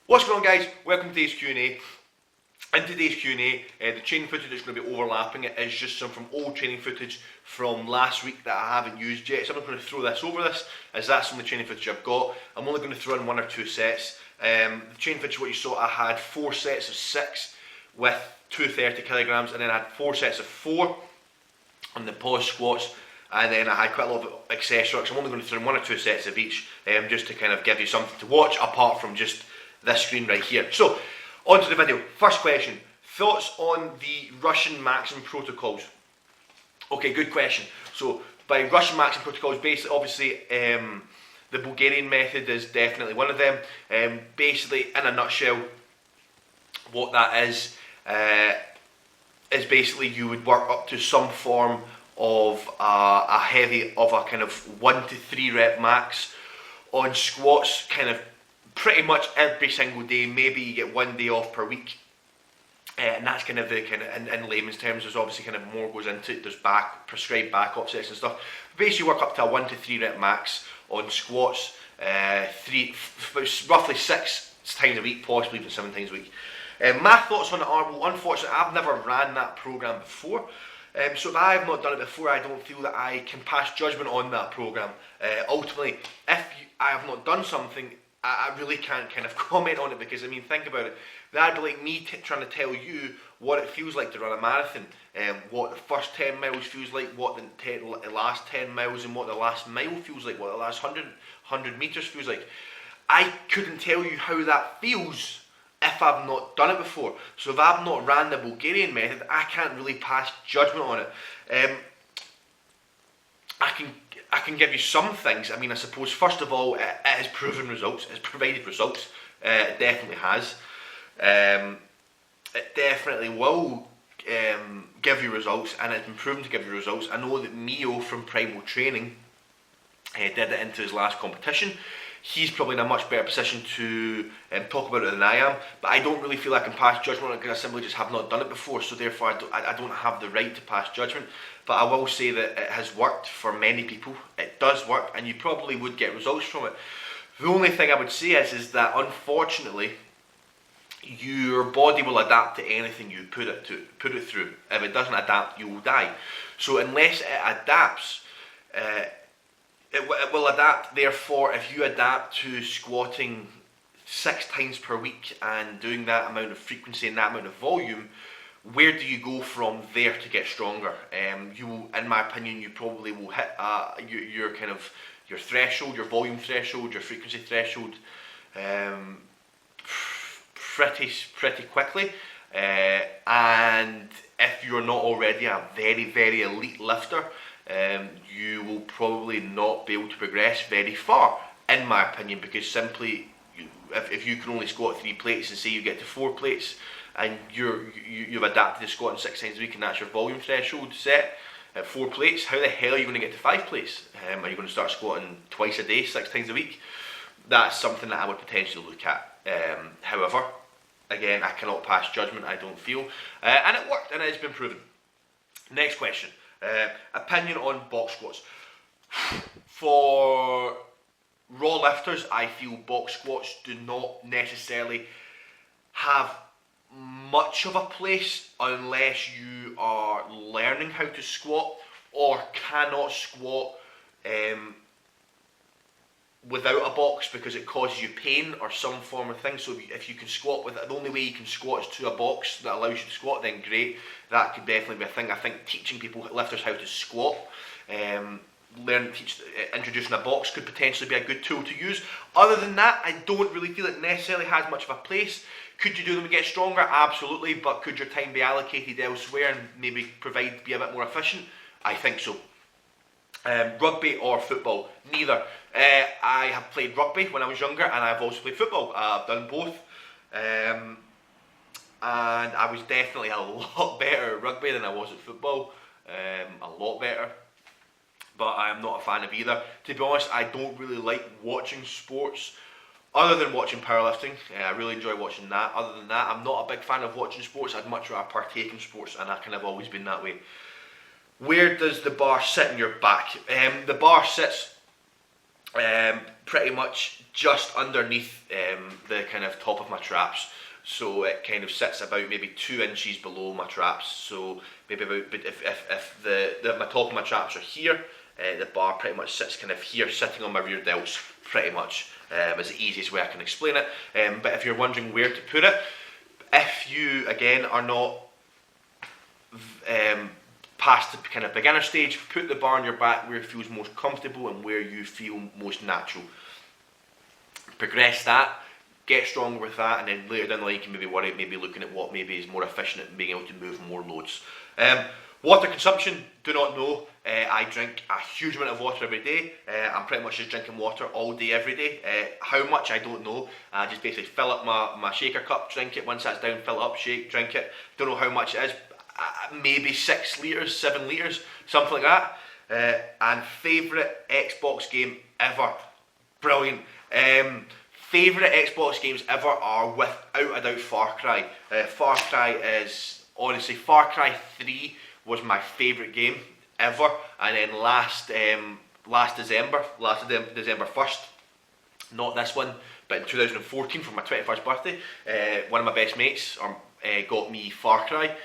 What's going on, guys? Welcome to today's Q&A. In today's Q&A, the training footage that's going to be overlapping it is just some from old training footage from last week that I haven't used yet. So I'm not going to throw this over this, as that's some of the training footage I've got. I'm only going to throw in one or two sets. The training footage, what you saw, I had 4 sets of 6 with 230 kilograms, and then I had 4 sets of 4 on the pause squats. And then I had quite a lot of accessories. I'm only going to throw in 1 or 2 sets of each, just to kind of give you something to watch apart from just this screen right here. So, on to the video. First question, thoughts on the Russian maximum protocols? Okay, good question. So, by Russian maximum protocols, basically, obviously, the Bulgarian method is definitely one of them. Basically, in a nutshell, what that is basically you would work up to some form of a kind of 1 to 3 rep max on squats, kind of pretty much every single day. Maybe you get 1 day off per week, and that's kind of the in layman's terms. There's obviously kind of more goes into it. There's prescribed back offsets and stuff. Basically, work up to a 1 to 3 rep max on squats, roughly 6 times a week, possibly even 7 times a week. My thoughts on it are, well, unfortunately, I've never ran that program before. So if I have not done it before, I don't feel that I can pass judgment on that program. Ultimately, if I have not done something, I really can't kind of comment on it, because I mean, think about it. That'd be like me trying to tell you what it feels like to run a marathon, what the first 10 miles feels like, what the last 10 miles and what the last mile feels like, what the last 100 meters feels like. I couldn't tell you how that feels if I've not done it before. So if I've not ran the Bulgarian method, I can't really pass judgment on it. I can give you some things. I mean, I suppose first of all, it has proven results. It's provided results. It definitely has. It definitely will give you results, and it's been proven to give you results. I know that Mio from Primal Training did it into his last competition. He's probably in a much better position to talk about it than I am, but I don't really feel I can pass judgment on it because I simply just have not done it before, so therefore I don't have the right to pass judgment. But I will say that it has worked for many people. It does work, and you probably would get results from it. The only thing I would say is that unfortunately, your body will adapt to anything you put it through. If it doesn't adapt, you will die. So unless it adapts, it will adapt. Therefore, if you adapt to squatting 6 times per week and doing that amount of frequency and that amount of volume, where do you go from there to get stronger? You will, in my opinion, you probably will hit your kind of your threshold, your volume threshold, your frequency threshold, pretty quickly. And if you're not already a very elite lifter, you will probably not be able to progress very far, in my opinion, because simply if you can only squat 3 plates and say you get to 4 plates and you've adapted to squatting 6 times a week and that's your volume threshold set at 4 plates, how the hell are you going to get to 5 plates? Are you going to start squatting twice a day, 6 times a week? That's something that I would potentially look at. However, again, I cannot pass judgment, I don't feel, and it worked, and it has been proven. Next question. Opinion on box squats. For raw lifters, I feel box squats do not necessarily have much of a place unless you are learning how to squat or cannot squat without a box because it causes you pain or some form of thing. So if you can squat with it, the only way you can squat is to a box that allows you to squat, then great. That could definitely be a thing. I think teaching lifters how to squat, introducing a box could potentially be a good tool to use. Other than that, I don't really feel it necessarily has much of a place. Could you do them to get stronger? Absolutely, but could your time be allocated elsewhere and maybe be a bit more efficient? I think so. Rugby or football? Neither. I have played rugby when I was younger, and I've also played football. I've done both, and I was definitely a lot better at rugby than I was at football. A lot better, but I am not a fan of either. To be honest, I don't really like watching sports other than watching powerlifting. I really enjoy watching that. Other than that, I'm not a big fan of watching sports. I'd much rather partake in sports, and I kind of always been that way. Where does the bar sit in your back? The bar sits pretty much just underneath the kind of top of my traps. So it kind of sits about maybe 2 inches below my traps. So maybe about, but if my top of my traps are here, the bar pretty much sits kind of here, sitting on my rear delts, pretty much, is the easiest way I can explain it. But if you're wondering where to put it, if you again are not past the kind of beginner stage, put the bar on your back where it feels most comfortable and where you feel most natural. Progress that, get stronger with that, and then later down the line you can maybe looking at what maybe is more efficient at being able to move more loads. Water consumption, do not know. I drink a huge amount of water every day. I'm pretty much just drinking water all day, every day. How much, I don't know. I just basically fill up my shaker cup, drink it. Once that's down, fill it up, shake, drink it. Don't know how much it is. Maybe 6 litres, 7 litres, something like that. And favourite Xbox game ever. Brilliant. Favourite Xbox games ever are without a doubt Far Cry. Far Cry 3 was my favourite game ever, and then last December 1st, not this one, but in 2014 for my 21st birthday, one of my best mates got me Far Cry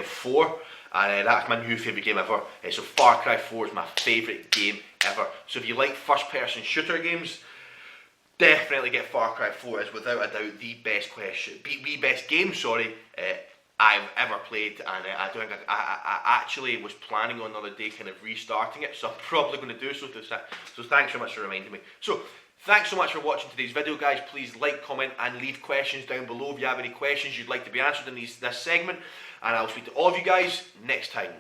4, and that's my new favourite game ever. So Far Cry 4 is my favourite game ever. So if you like first person shooter games, definitely get Far Cry 4. Is without a doubt the best game I've ever played, and I don't think I actually was planning on the other day kind of restarting it, so I'm probably going to do so. So thanks so much for reminding me. So thanks so much for watching today's video, guys. Please like, comment, and leave questions down below if you have any questions you'd like to be answered in this segment, and I'll speak to all of you guys next time.